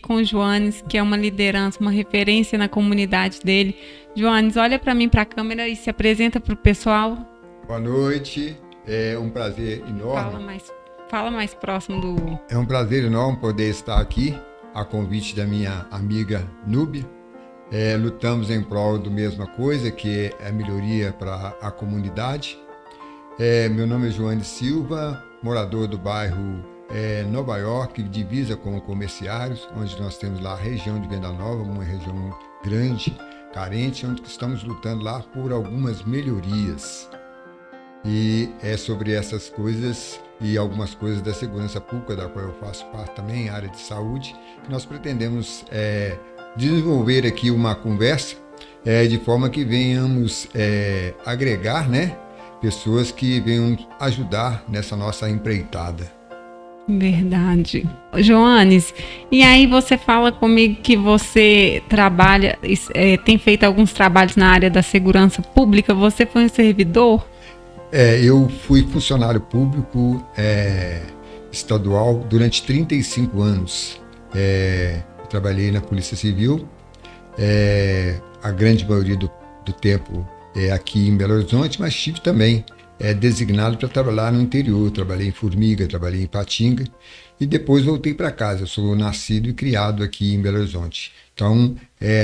com o Joanes, que é uma liderança, uma referência na comunidade dele. Joanes, olha para mim, para a câmera e se apresenta para o pessoal. Boa noite, é um prazer enorme. Fala mais próximo do... É um prazer enorme poder estar aqui, a convite da minha amiga Núbia. Lutamos em prol da mesma coisa, que é a melhoria para a comunidade. Meu nome é Joanes Silva, morador do bairro Nova York, divisa com Comerciários, onde nós temos lá a região de Venda Nova, uma região grande, carente, onde estamos lutando lá por algumas melhorias. E é sobre essas coisas e algumas coisas da segurança pública, da qual eu faço parte também, área de saúde, que nós pretendemos desenvolver aqui uma conversa de forma que venhamos agregar, né, pessoas que venham ajudar nessa nossa empreitada. Verdade. Joanes, e aí você fala comigo que você trabalha, tem feito alguns trabalhos na área da segurança pública, você foi um servidor? Eu fui funcionário público estadual durante 35 anos. Trabalhei na Polícia Civil, a grande maioria do tempo aqui em Belo Horizonte, mas estive também designado para trabalhar no interior. Trabalhei em Formiga, trabalhei em Patinga e depois voltei para casa. Eu sou nascido e criado aqui em Belo Horizonte. Então,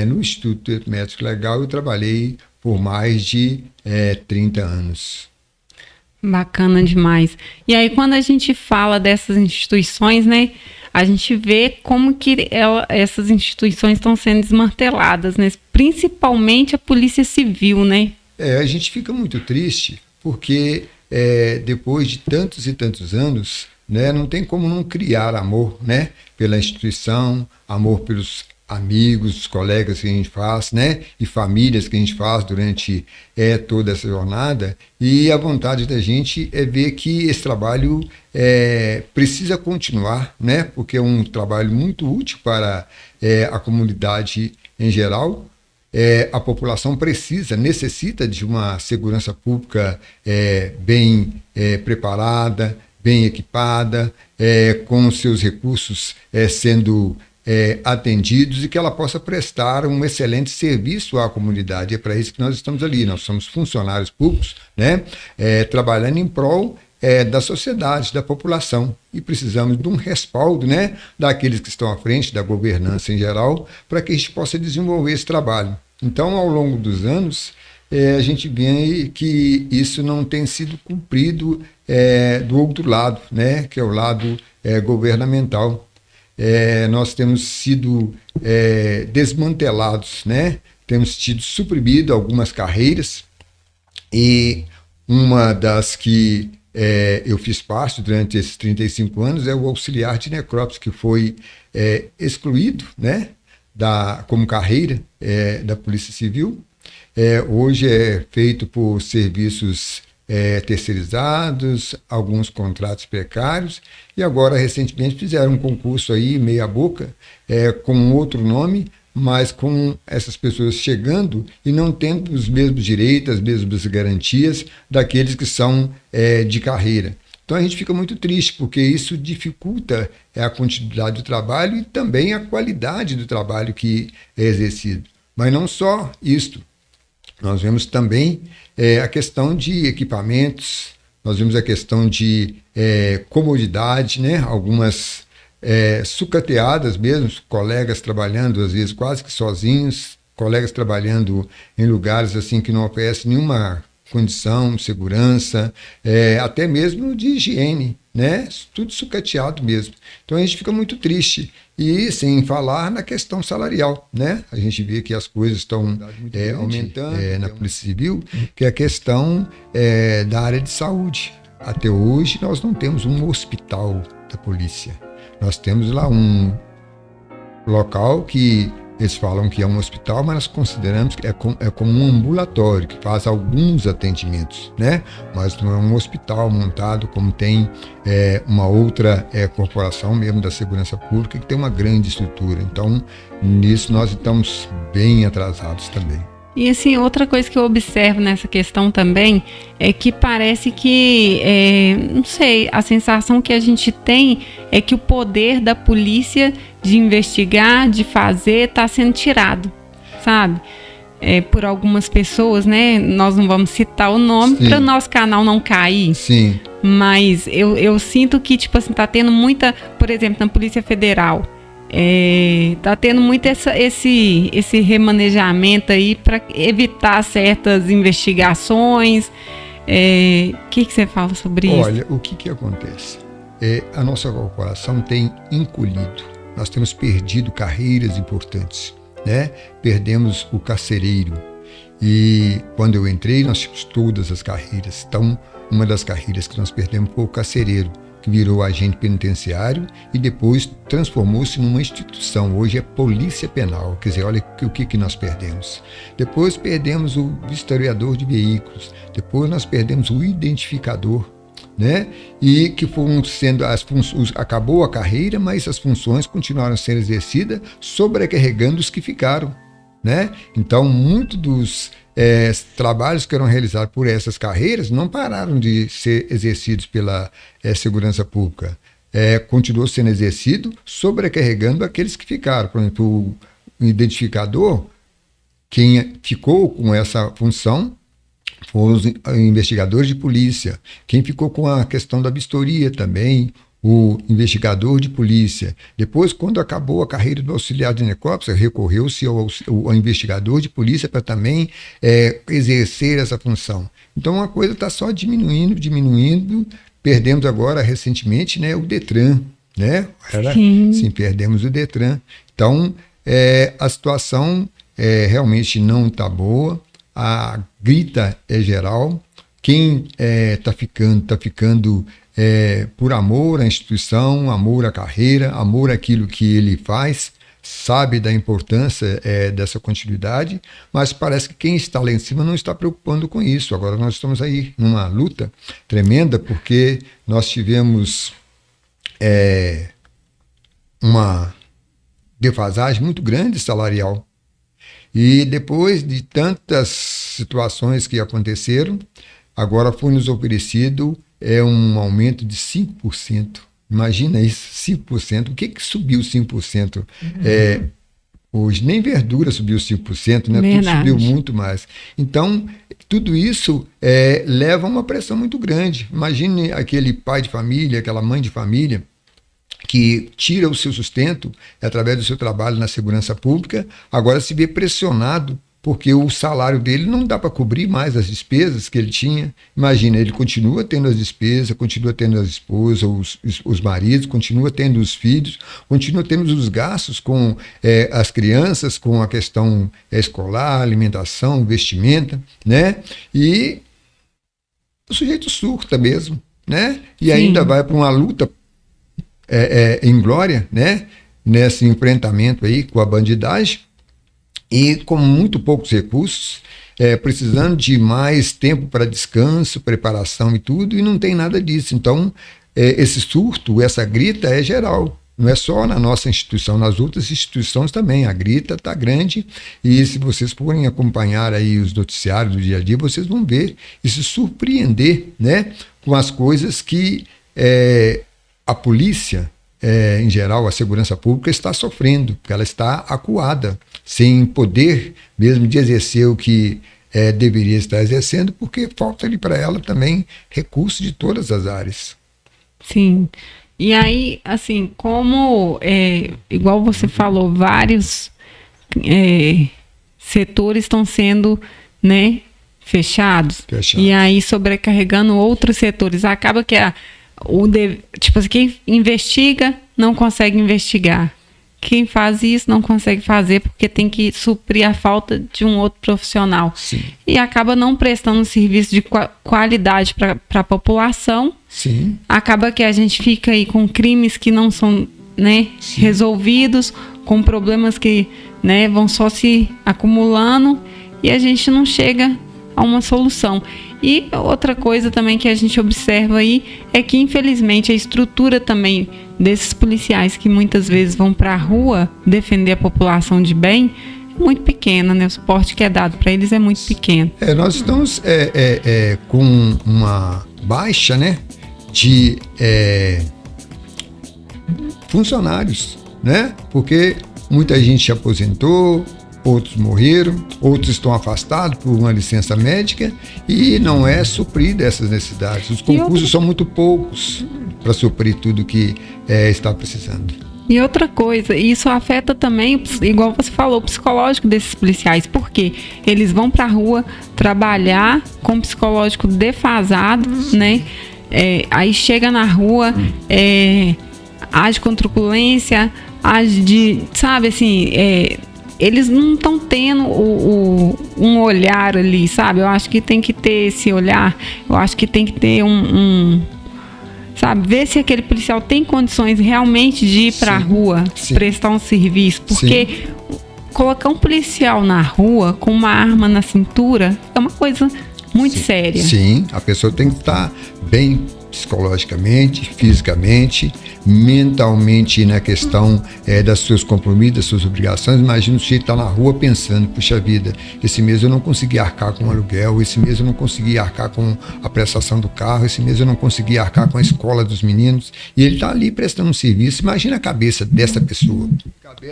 no Instituto Médico Legal eu trabalhei por mais de 30 anos. Bacana demais. E aí, quando a gente fala dessas instituições, né, a gente vê como que essas instituições estão sendo desmanteladas, né, principalmente a Polícia Civil, né? A gente fica muito triste porque depois de tantos e tantos anos, né, não tem como não criar amor, né, pela instituição, amor pelos amigos, colegas que a gente faz, né, e famílias que a gente faz durante toda essa jornada, e a vontade da gente é ver que esse trabalho precisa continuar, né, porque é um trabalho muito útil para a comunidade em geral. A população necessita de uma segurança pública bem preparada, bem equipada, com seus recursos sendo atendidos e que ela possa prestar um excelente serviço à comunidade. É para isso que nós estamos ali. Nós somos funcionários públicos, né, trabalhando em prol da sociedade, da população, e precisamos de um respaldo, né, daqueles que estão à frente, da governança em geral, para que a gente possa desenvolver esse trabalho. Então, ao longo dos anos, a gente vê que isso não tem sido cumprido do outro lado, né, que é o lado governamental. Nós temos sido desmantelados, né, temos tido suprimido algumas carreiras, e uma das que eu fiz parte durante esses 35 anos é o auxiliar de necrópsia, que foi excluído, né, como carreira da Polícia Civil. Hoje é feito por serviços terceirizados, alguns contratos precários, e agora recentemente fizeram um concurso aí meia boca, com outro nome, mas com essas pessoas chegando e não tendo os mesmos direitos, as mesmas garantias daqueles que são de carreira. Então a gente fica muito triste, porque isso dificulta a continuidade do trabalho e também a qualidade do trabalho que é exercido. Mas não só isto, nós vemos também a questão de equipamentos, nós vemos a questão de comodidade, né? Algumas sucateadas mesmo, colegas trabalhando às vezes quase que sozinhos, colegas trabalhando em lugares assim que não oferecem nenhuma condição, segurança, até mesmo de higiene, né? Tudo sucateado mesmo. Então a gente fica muito triste. E sem falar na questão salarial, né? A gente vê que as coisas estão aumentando na Polícia Civil, que é a questão da área de saúde. Até hoje nós não temos um hospital da polícia. Nós temos lá um local que eles falam que é um hospital, mas nós consideramos que é como um ambulatório, que faz alguns atendimentos, né? Mas não é um hospital montado como tem uma outra corporação mesmo da segurança pública, que tem uma grande estrutura. Então, nisso nós estamos bem atrasados também. E assim, outra coisa que eu observo nessa questão também é que parece que, não sei, a sensação que a gente tem é que o poder da polícia de investigar, de fazer, está sendo tirado, sabe? Por algumas pessoas, né? Nós não vamos citar o nome para o nosso canal não cair. Sim. Mas eu sinto que, tipo assim, tá tendo muita, por exemplo, na Polícia Federal, tá tendo muito esse remanejamento aí para evitar certas investigações. Que você fala sobre isso? Olha, o que acontece? A nossa corporação tem encolhido. Nós temos perdido carreiras importantes, né? Perdemos o carcereiro. E quando eu entrei, nós tínhamos todas as carreiras. Então, uma das carreiras que nós perdemos foi o carcereiro, que virou agente penitenciário e depois transformou-se numa instituição. Hoje é Polícia Penal. Quer dizer, olha o que nós perdemos. Depois perdemos o vistoriador de veículos. Depois nós perdemos o identificador, né? E que foram sendo acabou a carreira, mas as funções continuaram sendo exercidas, sobrecarregando os que ficaram, né? Então, muitos dos trabalhos que eram realizados por essas carreiras não pararam de ser exercidos pela segurança pública. Continuou sendo exercido, sobrecarregando aqueles que ficaram. Por exemplo, o identificador, quem ficou com essa função foram os investigadores de polícia. Quem ficou com a questão da vistoria também, o investigador de polícia. Depois, quando acabou a carreira do auxiliar de necrópsia, recorreu-se ao investigador de polícia para também exercer essa função. Então, a coisa está só diminuindo. Perdemos agora, recentemente, né, o Detran, né? Sim, perdemos o Detran. Então, a situação realmente não está boa. A grita é geral. Quem está ficando por amor à instituição, amor à carreira, amor àquilo que ele faz, sabe da importância dessa continuidade, mas parece que quem está lá em cima não está preocupando com isso. Agora nós estamos aí numa luta tremenda, porque nós tivemos uma defasagem muito grande salarial. E depois de tantas situações que aconteceram, agora foi nos oferecido um aumento de 5%. Imagina isso, 5%. O que subiu 5%? Hoje nem verdura subiu 5%, né? Tudo subiu muito mais. Então, tudo isso leva a uma pressão muito grande. Imagine aquele pai de família, aquela mãe de família, que tira o seu sustento através do seu trabalho na segurança pública, agora se vê pressionado porque o salário dele não dá para cobrir mais as despesas que ele tinha. Imagina, ele continua tendo as despesas, continua tendo as esposas, os maridos, continua tendo os filhos, continua tendo os gastos com as crianças, com a questão escolar, alimentação, vestimenta, né? E o sujeito surta mesmo, né? E ainda vai para uma luta em glória, né? Nesse enfrentamento aí com a bandidagem, e com muito poucos recursos, precisando de mais tempo para descanso, preparação e tudo, e não tem nada disso. Então, esse surto, essa grita é geral, não é só na nossa instituição, nas outras instituições também. A grita está grande, e se vocês forem acompanhar aí os noticiários do dia a dia, vocês vão ver e se surpreender, né, com as coisas que a polícia, em geral, a segurança pública está sofrendo, porque ela está acuada, sem poder mesmo de exercer o que deveria estar exercendo, porque falta ali para ela também recursos de todas as áreas. Sim. E aí, assim, como, igual você falou, vários setores estão sendo, né, fechados. E aí, sobrecarregando outros setores. Acaba que tipo assim, quem investiga não consegue investigar. Quem faz isso não consegue fazer porque tem que suprir a falta de um outro profissional. Sim. E acaba não prestando um serviço de qualidade para a população. Sim. Acaba que a gente fica aí com crimes que não são, né, resolvidos, com problemas que, né, vão só se acumulando e a gente não chega a uma solução. E outra coisa também que a gente observa aí é que, infelizmente, a estrutura também desses policiais que muitas vezes vão para a rua defender a população de bem é muito pequena, né? O suporte que é dado para eles é muito pequeno. Nós estamos com uma baixa, né, de funcionários né? Porque muita gente se aposentou, outros morreram, outros estão afastados por uma licença médica e não é suprida essas necessidades. Os concursos são muito poucos para suprir tudo que está precisando. E outra coisa, isso afeta também, igual você falou, o psicológico desses policiais, porque eles vão para a rua trabalhar com um psicológico defasado, né? Aí chega na rua, age com truculência, age de, sabe, assim, eles não estão tendo um olhar ali, sabe? Eu acho que tem que ter esse olhar, eu acho que tem que ter sabe, ver se aquele policial tem condições realmente de ir para a rua, prestar um serviço, porque colocar um policial na rua com uma arma na cintura é uma coisa muito séria. Sim, a pessoa tem que estar bem psicologicamente, fisicamente, mentalmente na questão das seus compromissos, das suas obrigações. Imagina o sujeito estar na rua pensando, puxa vida, esse mês eu não consegui arcar com o aluguel, esse mês eu não consegui arcar com a prestação do carro, esse mês eu não consegui arcar com a escola dos meninos, e ele está ali prestando um serviço. Imagina a cabeça dessa pessoa.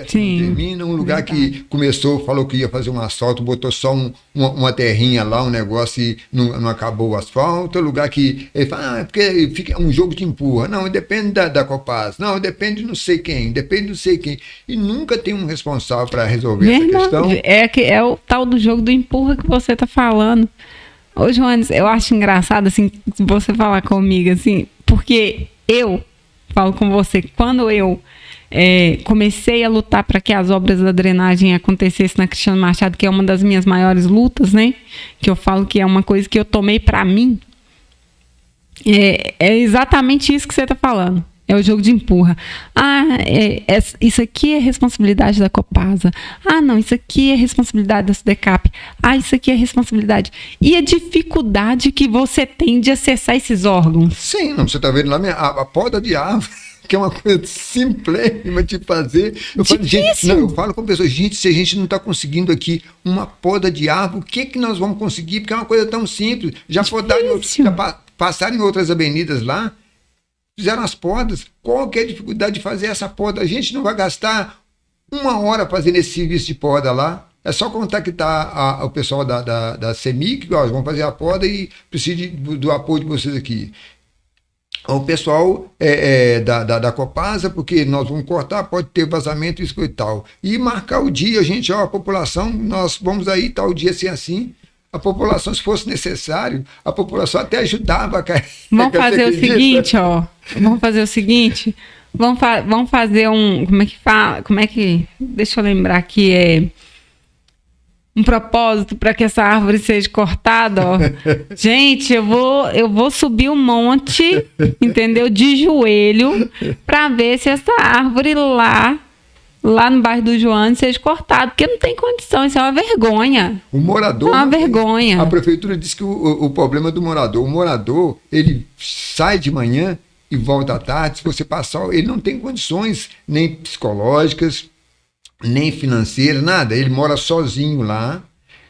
Termina um lugar que começou, falou que ia fazer um asfalto, botou só uma terrinha lá, um negócio e não acabou o asfalto. Lugar que ele fala, é porque fica um jogo de empurra. Não, depende da Copasa. Não, depende de não sei quem, depende de não sei quem. E nunca tem um responsável para resolver essa questão. É o tal do jogo do empurra que você está falando. Ô, Joanes, eu acho engraçado, assim, você falar comigo, assim, porque eu falo com você, quando eu comecei a lutar para que as obras da drenagem acontecessem na Cristiano Machado, que é uma das minhas maiores lutas, né? Que eu falo que é uma coisa que eu tomei para mim. É exatamente isso que você está falando. É o jogo de empurra. Isso aqui é responsabilidade da Copasa. Não, isso aqui é responsabilidade da SUDECAP. Isso aqui é responsabilidade. E a dificuldade que você tem de acessar esses órgãos? Sim, não, você está vendo lá a poda de árvore, que é uma coisa simplesma de fazer. Eu falo com pessoas, gente, se a gente não está conseguindo aqui uma poda de árvore, o que nós vamos conseguir? Porque é uma coisa tão simples. Já passaram em outras avenidas lá, fizeram as podas. Qual que é a dificuldade de fazer essa poda? A gente não vai gastar 1 hora fazendo esse serviço de poda lá. É só contactar o pessoal da CEMIG, que vão fazer a poda e preciso do apoio de vocês aqui. O pessoal da Copasa, porque nós vamos cortar, pode ter vazamento, isso e tal. E marcar o dia, a população, nós vamos aí, tal dia ser assim. A população, se fosse necessário, a população até ajudava a cair. Vamos fazer o seguinte, Vamos fazer o seguinte. Vamos fazer um. Como é que fala? Deixa eu lembrar aqui. Um propósito para que essa árvore seja cortada, Gente, eu vou subir um monte, entendeu? De joelho, para ver se essa árvore lá no bairro do Joanes seja cortada, porque não tem condição, isso é uma vergonha. O morador... É uma vergonha. A prefeitura disse que o problema é do morador. O morador, ele sai de manhã e volta à tarde, se você passar, ele não tem condições nem psicológicas, nem financeiras, nada. Ele mora sozinho lá,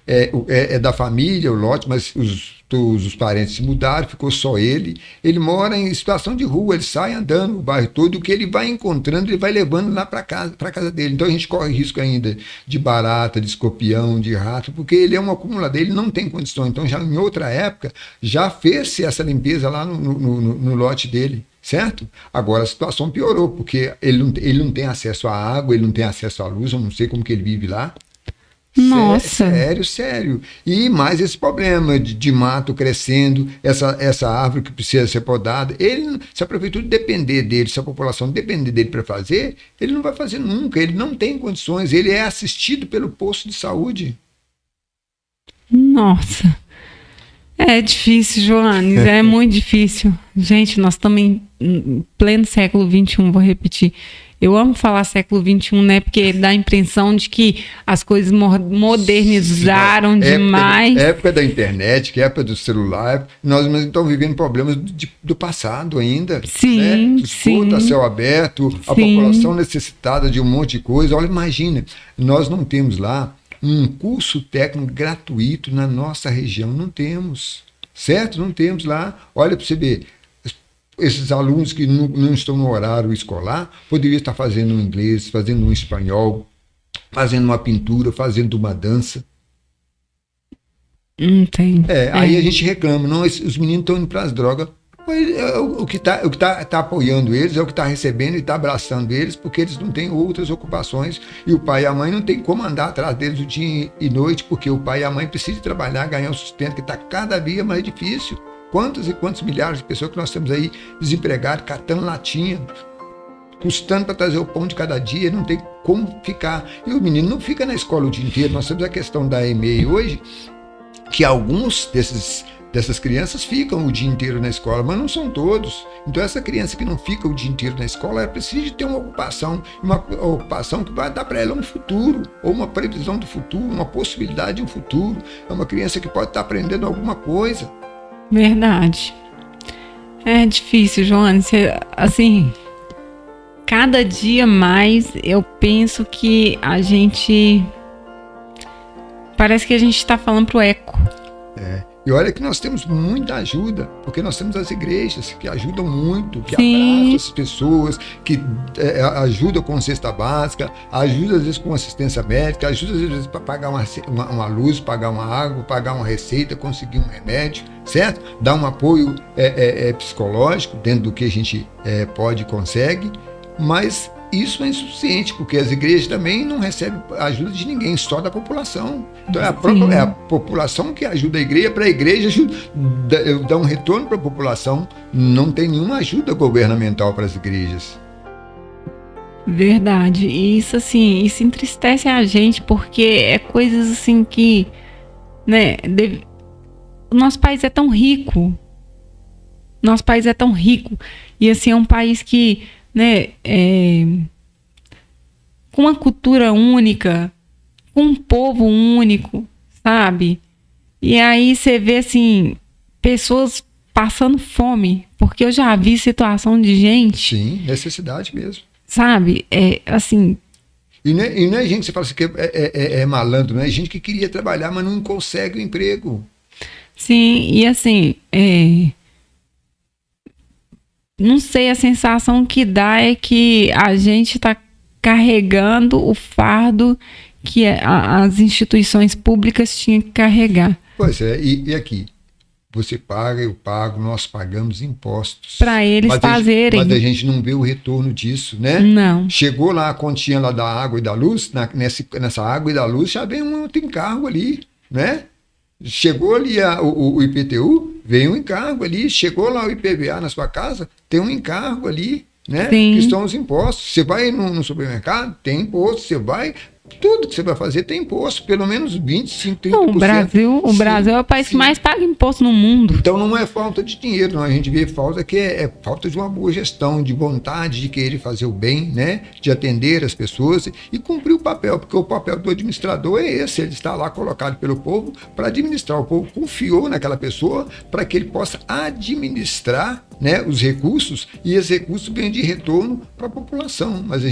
é da família, o lote, mas os parentes se mudaram, ficou só ele. Ele mora em situação de rua, ele sai andando o bairro todo, o que ele vai encontrando, ele vai levando lá para casa dele. Então a gente corre risco ainda de barata, de escorpião, de rato, porque ele é um acumulador, ele não tem condições. Então já em outra época, já fez-se essa limpeza lá no lote dele. Certo? Agora a situação piorou, porque ele não tem acesso à água, ele não tem acesso à luz, eu não sei como que ele vive lá. Nossa! Sério. E mais esse problema de mato crescendo, essa árvore que precisa ser podada. Se a prefeitura depender dele, se a população depender dele para fazer, ele não vai fazer nunca, ele não tem condições, ele é assistido pelo posto de saúde. Nossa! É difícil, Joanes, é muito difícil. Gente, nós estamos em pleno século XXI, vou repetir. Eu amo falar século XXI, né? Porque dá a impressão de que as coisas modernizaram demais. Época da internet, que é época do celular, nós estamos vivendo problemas do passado ainda. Sim, né? Esgoto a céu aberto, a população necessitada de um monte de coisa. Olha, imagina, nós não temos lá um curso técnico gratuito na nossa região, não temos, certo? Não temos lá. Olha para você ver, esses alunos que não estão no horário escolar poderiam estar fazendo um inglês, fazendo um espanhol, fazendo uma pintura, fazendo uma dança. Tem. Aí a gente reclama, não, os meninos estão indo para as drogas. O que tá apoiando eles é o que está recebendo e está abraçando eles, porque eles não têm outras ocupações e o pai e a mãe não tem como andar atrás deles o dia e noite, porque o pai e a mãe precisam trabalhar, ganhar um sustento que está cada dia mais difícil. Quantos e quantos milhares de pessoas que nós temos aí desempregados, catando latinha, custando para trazer o pão de cada dia, não tem como ficar. E o menino não fica na escola o dia inteiro. Nós temos a questão da EMEI hoje, que alguns dessas crianças ficam o dia inteiro na escola, mas não são todos. Então essa criança que não fica o dia inteiro na escola, ela precisa de ter uma ocupação que vai dar para ela um futuro, ou uma previsão do futuro, uma possibilidade de um futuro. É uma criança que pode estar aprendendo alguma coisa. Verdade. É difícil, Joane. Assim, cada dia mais eu penso que parece que a gente está falando pro eco. E olha que nós temos muita ajuda, porque nós temos as igrejas que ajudam muito, que Sim. abraçam as pessoas, que ajudam com cesta básica, ajudam às vezes com assistência médica, ajudam às vezes para pagar uma luz, pagar uma água, pagar uma receita, conseguir um remédio, certo? Dar um apoio psicológico dentro do que a gente pode e consegue, mas isso é insuficiente, porque as igrejas também não recebem ajuda de ninguém, só da população. Então é a população que ajuda a igreja, para a igreja dar um retorno para a população. Não tem nenhuma ajuda governamental para as igrejas. Verdade. E isso entristece a gente, porque é coisas assim que, né, o nosso país é tão rico. E assim, é um país que, né, com uma cultura única, com um povo único, sabe? E aí você vê assim, pessoas passando fome, porque eu já vi situação de gente... Sim, necessidade mesmo. Sabe? Assim... E não é gente que você fala assim que é malandro, não é gente que queria trabalhar, mas não consegue o emprego. Sim, e assim... Não sei, a sensação que dá é que a gente está carregando o fardo que as instituições públicas tinham que carregar. Pois é, e aqui? Você paga, eu pago, nós pagamos impostos. Para eles fazerem. Mas a gente não vê o retorno disso, né? Não. Chegou lá a continha lá da água e da luz, nessa água e da luz já vem um outro encargo ali, né? Chegou ali o IPTU, vem um encargo ali. Chegou lá o IPVA na sua casa, tem um encargo ali, né? Sim. Que estão os impostos. Você vai no supermercado, tem imposto. Você vai... Tudo que você vai fazer tem imposto, pelo menos 25%, 30%. Não, o Brasil é o país que mais paga imposto no mundo. Então não é falta de dinheiro, não. A gente vê falta que é falta de uma boa gestão, de vontade de querer fazer o bem, né? De atender as pessoas e cumprir o papel, porque o papel do administrador é esse, ele está lá colocado pelo povo para administrar. O povo confiou naquela pessoa para que ele possa administrar, né, os recursos, e esses recursos vêm de retorno para a população. Mas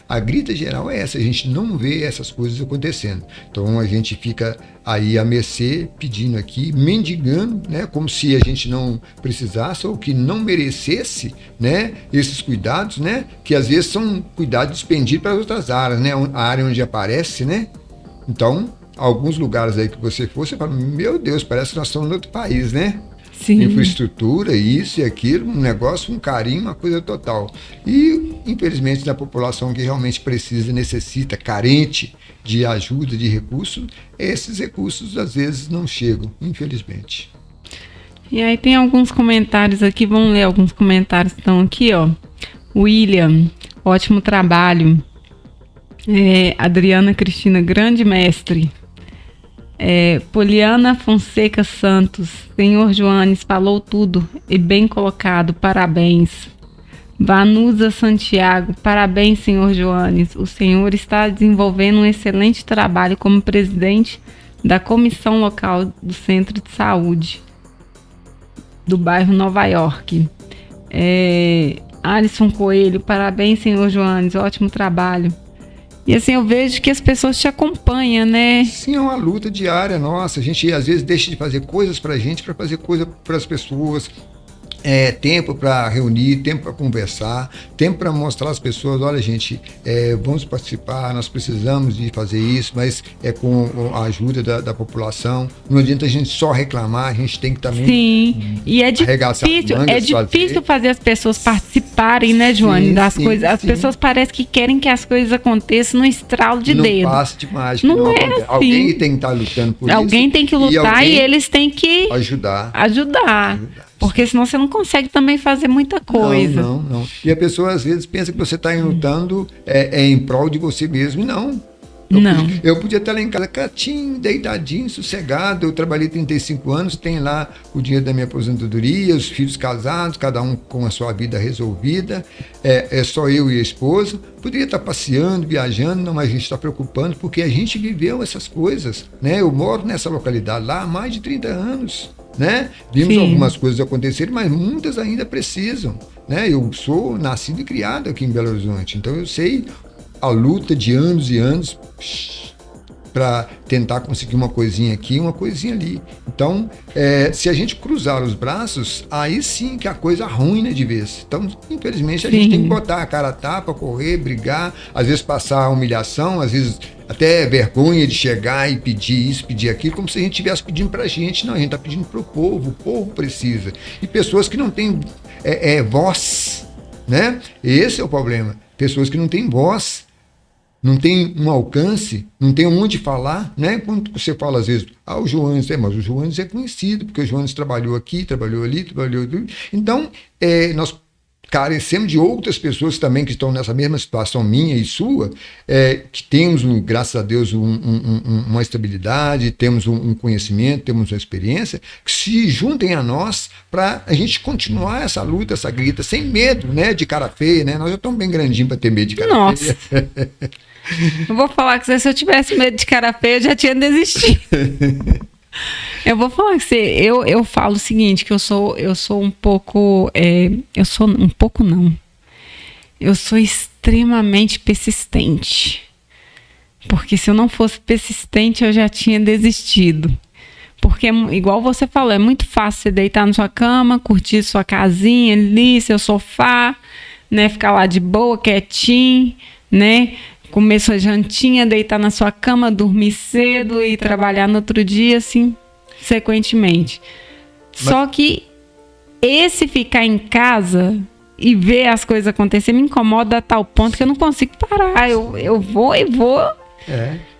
a grita geral é essa, a gente não vê essas coisas acontecendo. Então a gente fica aí à mercê, pedindo aqui, mendigando, né, como se a gente não precisasse ou que não merecesse, né, esses cuidados, né, que às vezes são cuidados dispendidos para outras áreas, né, a área onde aparece, né. Então, alguns lugares aí que você for, você fala, meu Deus, parece que nós estamos em outro país, né? Sim. Infraestrutura, isso e aquilo, um negócio, um carinho, uma coisa total. E, infelizmente, da população que realmente precisa, necessita, carente de ajuda, de recursos, esses recursos às vezes não chegam, infelizmente. E aí tem alguns comentários aqui, vamos ler alguns comentários que estão aqui, ó. William, ótimo trabalho. Adriana Cristina, grande mestre. Poliana Fonseca Santos, senhor Joanes, falou tudo e bem colocado, parabéns. Vanusa Santiago, parabéns, senhor Joanes, o senhor está desenvolvendo um excelente trabalho como presidente da comissão local do Centro de Saúde do bairro Nova York. Alisson Coelho, parabéns, senhor Joanes, ótimo trabalho. E assim, eu vejo que as pessoas te acompanham, né? Sim, é uma luta diária nossa. A gente, às vezes, deixa de fazer coisas pra gente para fazer coisa para as pessoas. tempo para reunir, tempo para conversar, tempo para mostrar às pessoas, olha gente, vamos participar, nós precisamos de fazer isso, mas é com a ajuda da população, não adianta a gente só reclamar, a gente tem que também Sim, e é difícil fazer as pessoas participarem, né, Joane, das coisas. As pessoas parecem que querem que as coisas aconteçam no estralo de dedo. Não passa de mágica. Não é assim. Alguém tem que estar lutando por isso. Alguém tem que lutar e eles têm que ajudar. Porque senão você não consegue também fazer muita coisa. Não. E a pessoa às vezes pensa que você está lutando em prol de você mesmo. E não. Eu podia estar lá em casa quietinho, deitadinho, sossegado. Eu trabalhei 35 anos, tenho lá o dinheiro da minha aposentadoria, os filhos casados, cada um com a sua vida resolvida. É só eu e a esposa. Poderia estar passeando, viajando, não, mas a gente está preocupando porque a gente viveu essas coisas, né? Eu moro nessa localidade lá há mais de 30 anos. Né? Vimos algumas coisas acontecerem, mas muitas ainda precisam, né? Eu sou nascido e criado aqui em Belo Horizonte, então eu sei a luta de anos e anos para tentar conseguir uma coisinha aqui, uma coisinha ali. Então, se a gente cruzar os braços, aí sim que a coisa arruina de vez. Então, infelizmente, a gente tem que botar a cara a tapa, correr, brigar, às vezes passar a humilhação, às vezes até vergonha de chegar e pedir isso, pedir aquilo, como se a gente estivesse pedindo para a gente. Não, a gente está pedindo para o povo precisa. E pessoas que não têm voz, né? Esse é o problema. Pessoas que não têm voz, não tem um alcance, não tem onde falar, né? Quando você fala às vezes, o Joanes, mas o Joanes é conhecido, porque o Joanes trabalhou aqui, trabalhou ali, trabalhou ali. Então, nós carecemos de outras pessoas também que estão nessa mesma situação minha e sua, que temos, graças a Deus, uma estabilidade, temos um conhecimento, temos uma experiência, que se juntem a nós para a gente continuar essa luta, essa grita, sem medo, né, de cara feia, né? Nós já estamos bem grandinhos para ter medo de cara feia. Eu vou falar que se eu tivesse medo de cara feia, eu já tinha desistido. Eu vou falar que eu falo o seguinte, que eu sou um pouco, eu sou extremamente persistente, porque se eu não fosse persistente eu já tinha desistido, porque igual você falou, é muito fácil você deitar na sua cama, curtir sua casinha ali, seu sofá, né, ficar lá de boa, quietinho, né, comer sua jantinha, deitar na sua cama, dormir cedo e trabalhar no outro dia, assim, sequentemente. Só que esse ficar em casa e ver as coisas acontecer me incomoda a tal ponto que eu não consigo parar. Eu vou e vou.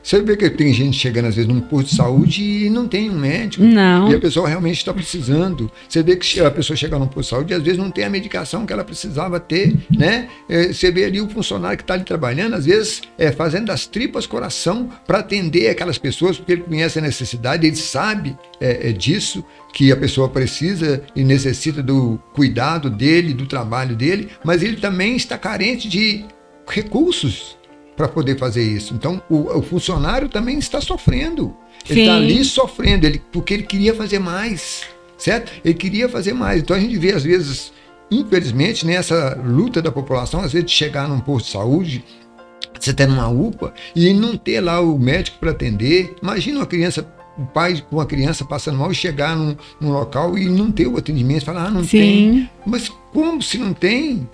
Você vê que tem gente chegando às vezes num posto de saúde e não tem um médico. Não. E a pessoa realmente está precisando. Você vê que a pessoa chega num posto de saúde e às vezes não tem a medicação que ela precisava ter, né? Você vê ali o funcionário que está ali trabalhando, às vezes fazendo das tripas coração para atender aquelas pessoas, porque ele conhece a necessidade, ele sabe disso, que a pessoa precisa e necessita do cuidado dele, do trabalho dele, mas ele também está carente de recursos para poder fazer isso. Então, o funcionário também está sofrendo. Ele está ali sofrendo, porque ele queria fazer mais, certo? Ele queria fazer mais. Então, a gente vê, às vezes, infelizmente, nessa luta da população, às vezes, de chegar num posto de saúde, você ter numa UPA e não ter lá o médico para atender. Imagina uma criança, o pai com uma criança passando mal e chegar num local e não ter o atendimento, falar, não tem. Mas como se não tem?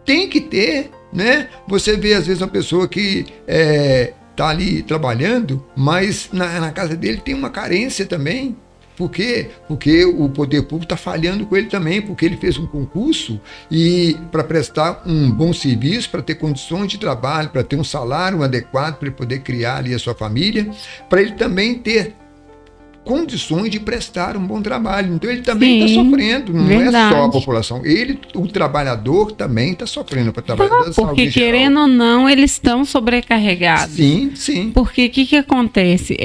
Tem que ter. Né? Você vê às vezes uma pessoa que está ali trabalhando, mas na casa dele tem uma carência também. Por quê? Porque o poder público está falhando com ele também, porque ele fez um concurso e para prestar um bom serviço, para ter condições de trabalho, para ter um salário adequado, para ele poder criar ali a sua família, para ele também ter condições de prestar um bom trabalho. Então ele também está sofrendo, não é só a população. O trabalhador também está sofrendo para trabalhar da saúde. Porque querendo ou não, eles estão sobrecarregados. Sim. Porque o que acontece?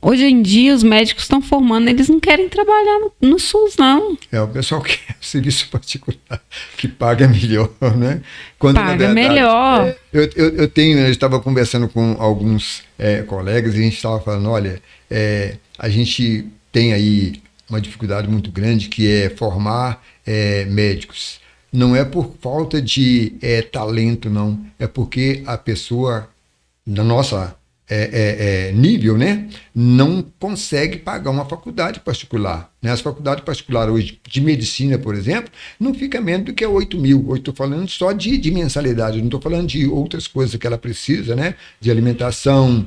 Hoje em dia os médicos estão formando, eles não querem trabalhar no SUS, não. O pessoal quer serviço particular, que paga melhor, né? Quando, paga melhor. Eu estava conversando com alguns colegas e a gente estava falando, olha, a gente tem aí uma dificuldade muito grande que é formar médicos. Não é por falta de talento, não. É porque a pessoa, na nossa nível, né, não consegue pagar uma faculdade particular. Né? As faculdades particulares hoje de medicina, por exemplo, não fica menos do que 8 mil. Eu estou falando só de mensalidade, não estou falando de outras coisas que ela precisa, né, de alimentação,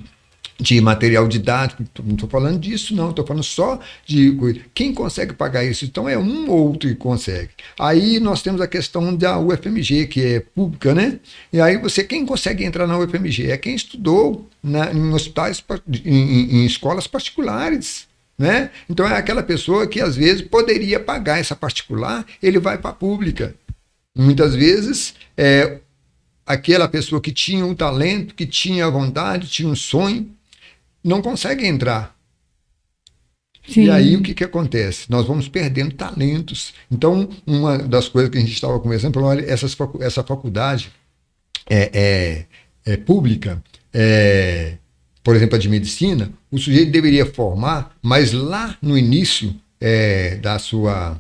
de material didático, não estou falando disso, não, estou falando só de coisa. Quem consegue pagar isso? Então é um ou outro que consegue. Aí nós temos a questão da UFMG, que é pública, né? E aí quem consegue entrar na UFMG? É quem estudou em hospitais, em escolas particulares. Né? Então é aquela pessoa que às vezes poderia pagar essa particular, ele vai para a pública. Muitas vezes aquela pessoa que tinha um talento, que tinha a vontade, tinha um sonho, não consegue entrar. Sim. E aí o que acontece? Nós vamos perdendo talentos. Então, uma das coisas que a gente estava conversando, olha, essa faculdade pública, por exemplo, a de medicina, o sujeito deveria formar, mas lá no início da sua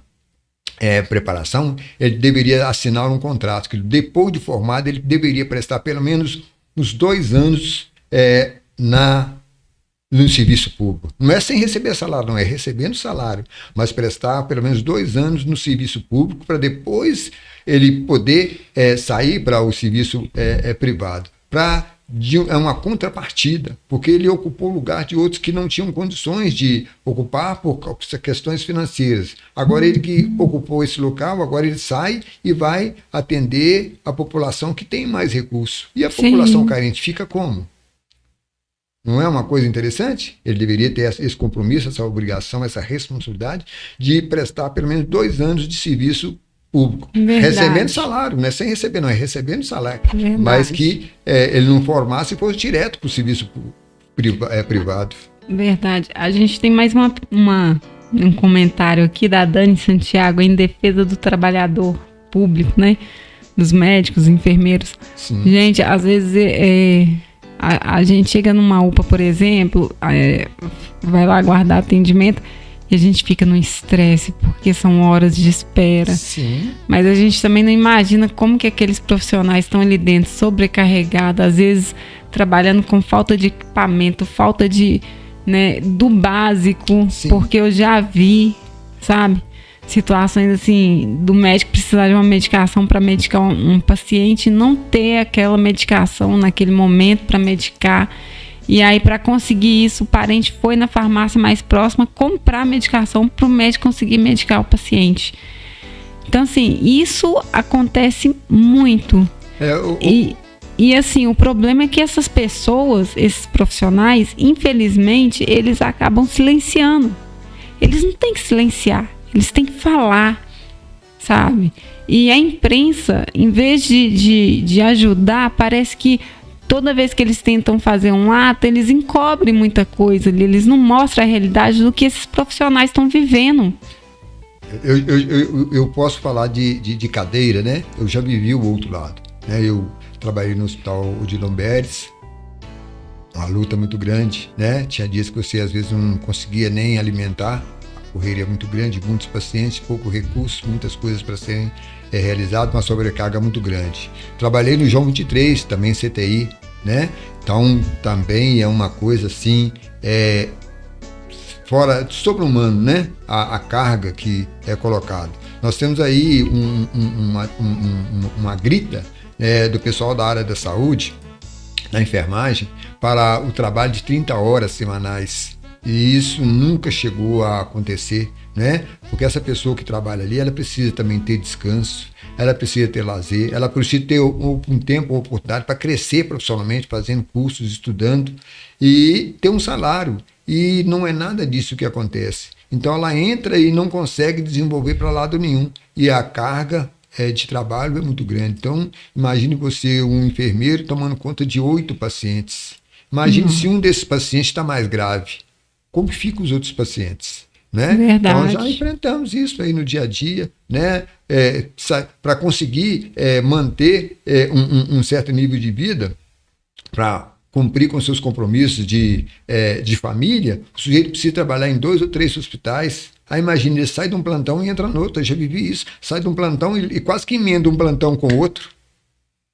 preparação, ele deveria assinar um contrato, que depois de formado, ele deveria prestar pelo menos uns 2 anos no serviço público. Não é sem receber salário, não, é recebendo salário, mas prestar pelo menos 2 anos no serviço público para depois ele poder sair para o serviço privado. É uma contrapartida, porque ele ocupou o lugar de outros que não tinham condições de ocupar por questões financeiras. Agora ele que ocupou esse local, agora ele sai e vai atender a população que tem mais recursos. E a população carente fica como? Não é uma coisa interessante? Ele deveria ter esse compromisso, essa obrigação, essa responsabilidade de prestar pelo menos 2 anos de serviço público. Verdade. Recebendo salário, não é sem receber, não é recebendo salário. Verdade. Mas que ele não formasse e fosse direto para o serviço privado. Verdade. A gente tem mais um comentário aqui da Dani Santiago em defesa do trabalhador público, né? Dos médicos, enfermeiros. Sim. Gente, às vezes a gente chega numa UPA, por exemplo, vai lá aguardar atendimento e a gente fica no estresse, porque são horas de espera. Sim. Mas a gente também não imagina como que aqueles profissionais estão ali dentro, sobrecarregados, às vezes trabalhando com falta de equipamento, falta do básico. Sim. Porque eu já vi, sabe? Situações assim, do médico precisar de uma medicação para medicar um paciente e não ter aquela medicação naquele momento para medicar. E aí, para conseguir isso, o parente foi na farmácia mais próxima comprar a medicação para o médico conseguir medicar o paciente. Então, assim, isso acontece muito. E assim, o problema é que essas pessoas, esses profissionais, infelizmente, eles acabam silenciando. Eles não têm que silenciar. Eles têm que falar, sabe? E a imprensa, em vez de ajudar, parece que toda vez que eles tentam fazer um ato, eles encobrem muita coisa ali, eles não mostram a realidade do que esses profissionais estão vivendo. Eu posso falar de cadeira, né? Eu já vivi o outro lado. Né? Eu trabalhei no Hospital Odilon Beres, uma luta muito grande, né? Tinha dias que você às vezes não conseguia nem alimentar. Correria muito grande, muitos pacientes, pouco recurso, muitas coisas para serem realizadas, uma sobrecarga muito grande. Trabalhei no João 23, também CTI, né? Então, também é uma coisa assim, fora, sobre-humano, né? A carga que é colocada. Nós temos aí uma grita do pessoal da área da saúde, da enfermagem, para o trabalho de 30 horas semanais. E isso nunca chegou a acontecer, né? Porque essa pessoa que trabalha ali, ela precisa também ter descanso, ela precisa ter lazer, ela precisa ter um tempo, uma oportunidade para crescer profissionalmente, fazendo cursos, estudando e ter um salário. E não é nada disso que acontece. Então ela entra e não consegue desenvolver para lado nenhum. E a carga de trabalho é muito grande. Então, imagine você, um enfermeiro, tomando conta de 8 pacientes. Imagine se um desses pacientes está mais grave. Como ficam os outros pacientes, né? Verdade. Então já enfrentamos isso aí no dia a dia, né? Para conseguir manter um certo nível de vida, para cumprir com seus compromissos de família, o sujeito precisa trabalhar em 2 ou 3 hospitais. Aí imagina, ele sai de um plantão e entra no outro. Eu já vivi isso, sai de um plantão e quase que emenda um plantão com o outro.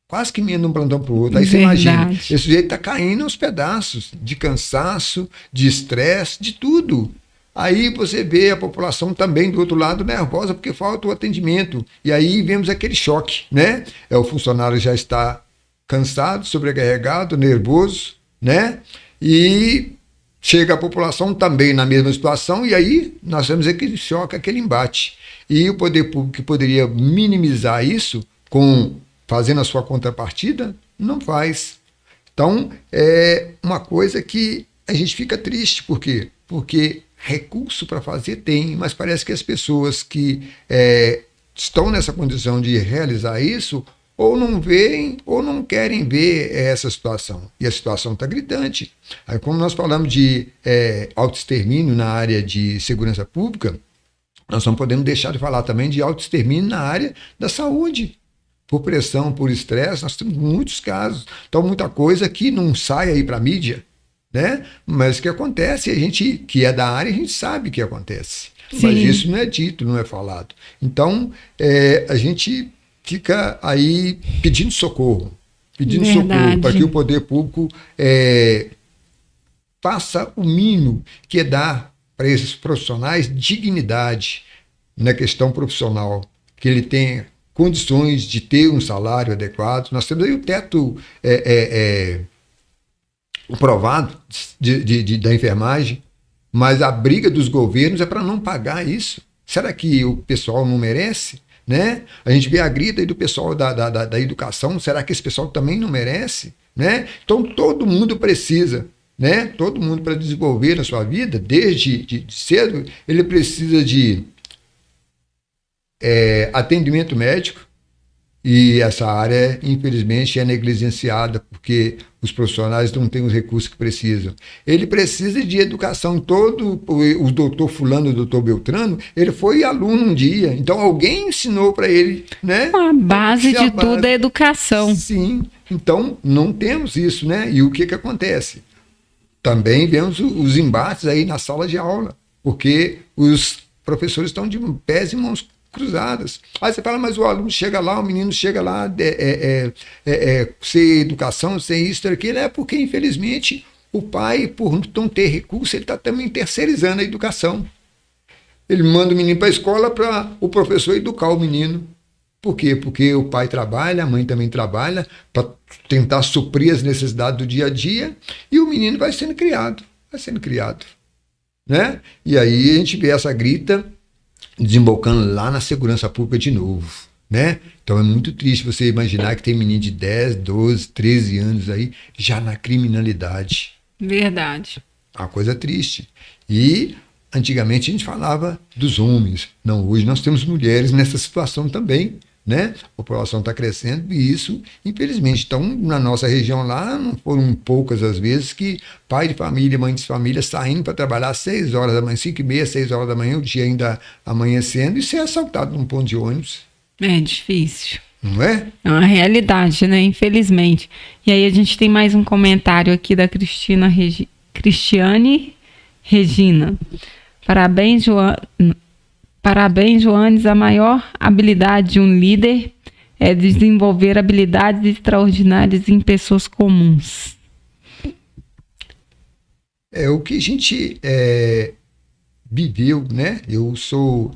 quase que emenda um plantão para o outro. Aí você imagina, Verdade. esse sujeito está caindo aos pedaços, de cansaço, de estresse, de tudo. Aí você vê a população também do outro lado nervosa, porque falta o atendimento. E aí vemos aquele choque, né? O funcionário já está cansado, sobrecarregado, nervoso, né? E chega a população também na mesma situação, e aí nós temos aquele choque, aquele embate. E o poder público que poderia minimizar isso fazendo a sua contrapartida, não faz. Então, é uma coisa que a gente fica triste. Por quê? Porque recurso para fazer tem, mas parece que as pessoas que estão nessa condição de realizar isso, ou não veem, ou não querem ver essa situação. E a situação está gritante. Aí, como nós falamos de autoextermínio na área de segurança pública, nós não podemos deixar de falar também de autoextermínio na área da saúde. Por pressão, por estresse, nós temos muitos casos. Então, muita coisa que não sai aí para a mídia, né? Mas que acontece, a gente que é da área, a gente sabe que acontece. Sim. Mas isso não é dito, não é falado. Então, a gente fica aí pedindo socorro para que o poder público faça o mínimo, que é dar para esses profissionais dignidade na questão profissional, que ele tenha condições de ter um salário adequado. Nós temos aí o teto provado da enfermagem, mas a briga dos governos é para não pagar isso. Será que o pessoal não merece? Né? A gente vê a grita aí do pessoal da educação, será que esse pessoal também não merece? Né? Então todo mundo precisa, né? Todo mundo, para desenvolver na sua vida, desde cedo, ele precisa de atendimento médico, e essa área, infelizmente, é negligenciada, porque os profissionais não têm os recursos que precisam. Ele precisa de educação. O doutor fulano, o doutor Beltrano, ele foi aluno um dia, então alguém ensinou para ele, né? A base de tudo é educação. Sim, então não temos isso, né? E o que acontece? Também vemos os embates aí na sala de aula, porque os professores estão de pés e mãos cruzadas. Aí você fala, mas o aluno chega lá, o menino chega lá, sem educação, sem isso, aquilo, porque infelizmente o pai, por não ter recurso, ele está também terceirizando a educação. Ele manda o menino para a escola para o professor educar o menino. Por quê? Porque o pai trabalha, a mãe também trabalha, para tentar suprir as necessidades do dia a dia, e o menino vai sendo criado, né? E aí a gente vê essa grita desembocando lá na segurança pública de novo, né? Então é muito triste você imaginar que tem menino de 10, 12, 13 anos aí já na criminalidade. Verdade. Uma coisa triste. E antigamente a gente falava dos homens. Não, hoje nós temos mulheres nessa situação também, né? A população está crescendo e isso, infelizmente. Então, na nossa região lá, não foram poucas as vezes que pai de família, mãe de família saindo para trabalhar às 6 horas da manhã, 5h30, 6 horas da manhã, o dia ainda amanhecendo, e ser assaltado num ponto de ônibus. É difícil. Não é? É uma realidade, né? Infelizmente. E aí a gente tem mais um comentário aqui da Cristiane Regina. Parabéns, Joanes. A maior habilidade de um líder é desenvolver habilidades extraordinárias em pessoas comuns. É o que a gente viveu, né? Eu sou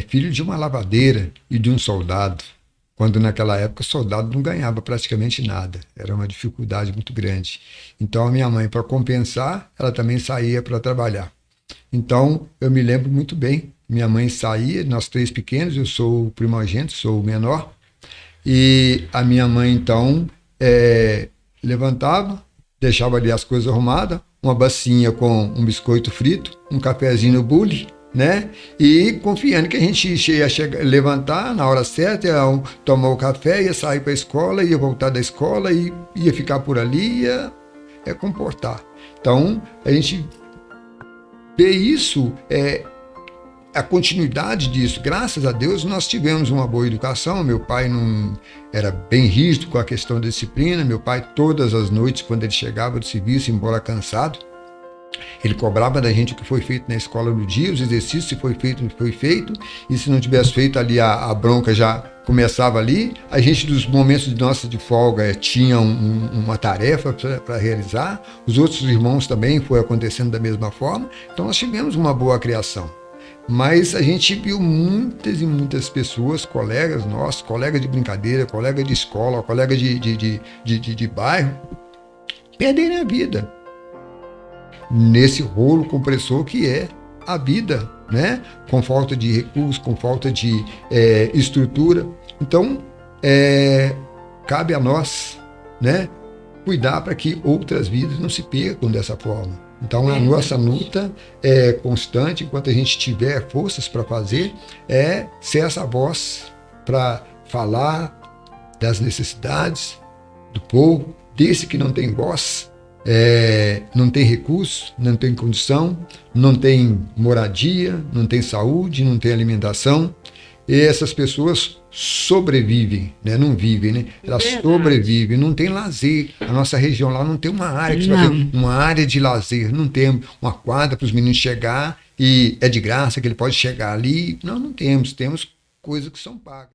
filho de uma lavadeira e de um soldado, quando naquela época o soldado não ganhava praticamente nada. Era uma dificuldade muito grande. Então a minha mãe, para compensar, ela também saía para trabalhar. Então eu me lembro muito bem. Minha mãe saía, nós 3 pequenos, eu sou o primogênito, sou o menor, e a minha mãe, então, levantava, deixava ali as coisas arrumadas, uma bacinha com um biscoito frito, um cafezinho no bule, né? E confiando que a gente ia levantar na hora certa, ia tomar o café, ia sair para a escola, ia voltar da escola, e ia ficar por ali, ia comportar. Então, a gente vê isso, a continuidade disso. Graças a Deus nós tivemos uma boa educação. Meu pai não era bem rígido com a questão da disciplina. Meu pai, todas as noites, quando ele chegava do serviço, embora cansado, Ele cobrava da gente o que foi feito na escola no dia, os exercícios, se foi feito, não foi feito, e se não tivesse feito ali, a bronca já começava ali. A gente, dos momentos de nossa de folga, tinha uma tarefa para realizar. Os outros irmãos também foi acontecendo da mesma forma. Então nós tivemos uma boa criação. Mas a gente viu muitas e muitas pessoas, colegas nossos, colegas de brincadeira, colegas de escola, colegas de bairro, perderem a vida nesse rolo compressor que é a vida, né? Com falta de recursos, com falta de estrutura. Então, cabe a nós, né, cuidar para que outras vidas não se percam dessa forma. Então, a nossa luta é constante, enquanto a gente tiver forças para fazer, ser essa voz para falar das necessidades do povo, desse que não tem voz, não tem recurso, não tem condição, não tem moradia, não tem saúde, não tem alimentação. E essas pessoas sobrevivem, né? Não vivem, né? Elas sobrevivem, não tem lazer. A nossa região lá não tem uma área que você vai ter uma área de lazer, não tem uma quadra para os meninos chegar e é de graça que ele pode chegar ali. Não temos coisas que são pagas.